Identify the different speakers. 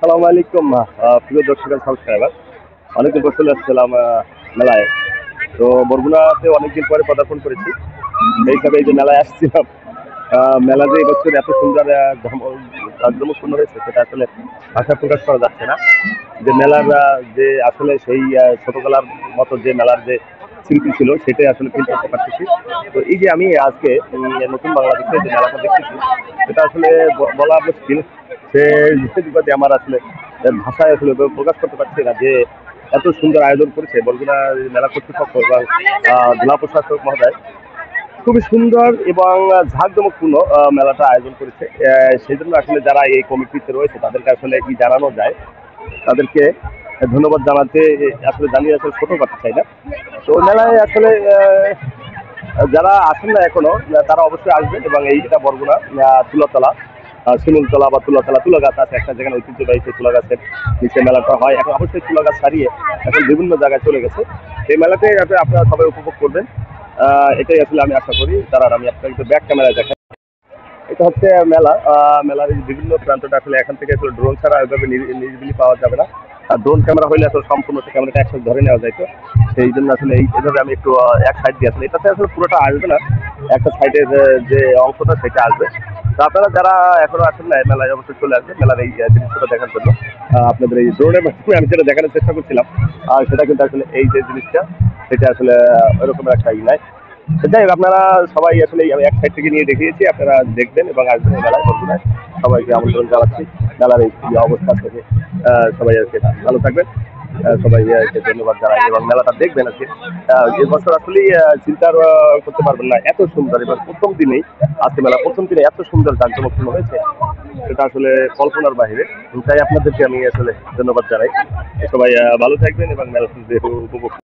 Speaker 1: সালাম আলাইকুম প্রিয় দর্শক সাবস্ক্রাইবার। অনেকদিন পর চলে আসছিলাম মেলায়। তো বরগুনাতে অনেকদিন পরে পদার্পণ করেছি, সেই হিসাবে এই যে মেলায় আসছিলাম। মেলা যে এবছর এত সুন্দর জাঁকজমকপূর্ণ হয়েছে সেটা আসলে ভাষা প্রকাশ করা যাচ্ছে না। যে মেলার যে আসলে সেই ছোটবেলার মতো যে মেলার যে স্মৃতি ছিল সেটাই আসলে ফিল করতে পারতেছি। তো এই যে আমি আজকে নতুন বাংলাদেশে যে মেলাটা দেখতেছি সেটা আসলে বলা মুশকিল। সে বিষয়টি আমার আসলে ভাষায় আসলে প্রকাশ করতে পারছি না যে এত সুন্দর আয়োজন করেছে বরগুনা মেলা কর্তৃপক্ষ এবং জেলা প্রশাসক মহোদয়। খুবই সুন্দর এবং ঝাঁকজমকপূর্ণ মেলাটা আয়োজন করেছে। সেই জন্য আসলে যারা এই কমিটিতে রয়েছে তাদেরকে আসলে কি জানানো যায়, তাদেরকে ধন্যবাদ জানাতে আসলে জানিয়ে আসলে ছোট করতে চাই না। তো মেলায় আসলে যারা আসেন না এখনো তারা অবশ্যই আসবেন। এবং এইটা বরগুনা তুলাতলা শিমুলতলা বা তুলাতলা তুলা গাছ আছে একটা, যেখানে ঐতিহ্যবাহী সেই তুলা গাছের নিচে মেলাটা হয়। এখন অবশ্যই তুলা গাছ ছাড়িয়ে এখন বিভিন্ন জায়গায় চলে গেছে। এই মেলাতে আপনারা সবাই উপভোগ করবেন, এটাই আসলে আমি আশা করি। তারা আমি আপনাকে একটু ব্যাক ক্যামেরায় দেখাই। এটা হচ্ছে মেলা। মেলার এই বিভিন্ন প্রান্তটা আসলে এখান থেকে আসলে ড্রোন ছাড়া ওইভাবে নিরিবিলি পাওয়া যাবে না। আর ড্রোন ক্যামেরা হইলে আসলে সম্পূর্ণ ক্যামেরাটা একসাথে ধরে নেওয়া যায়। তো সেই জন্য আসলে এইভাবে আমি একটু এক সাইড দিয়ে আসলে এটাতে আসলে পুরোটা আসবে না, একটা সাইডের যে অংশটা সেটা আসবে। তো আপনারা যারা এখনো আসেন না মেলায় অবশ্যই চলে আসবেন মেলার এই জিনিসটা দেখার জন্য। আপনাদের এই ড্রোনের মাধ্যমে আমি যেটা দেখানোর চেষ্টা করছিলাম সেটা কিন্তু আসলে এই যে জিনিসটা সেটা আসলে ওইরকম একটা নাই। যাই হোক, আপনারা সবাই আসলে আমি এক সাইড থেকে নিয়ে দেখিয়েছি, আপনারা দেখবেন এবং আসবেন এই মেলায় বন্ধুরায়। সবাইকে আমন্ত্রণ জানাচ্ছি মেলার এই অবস্থা থেকে। সবাই আজকে ভালো থাকবেন। সবাই ধন্যবাদ জানাই এবং মেলাটা দেখবেন আজকে। এবছর আসলেই চিন্তার করতে পারবেন না এত সুন্দর। এবার প্রথম দিনেই আজকে মেলা প্রথম দিনে এত সুন্দর জাঁকজমকপূর্ণ হয়েছে, সেটা আসলে কল্পনার বাহিরে। তাই আপনাদেরকে আমি আসলে ধন্যবাদ জানাই। সবাই ভালো থাকবেন এবং মেলা উপভোগ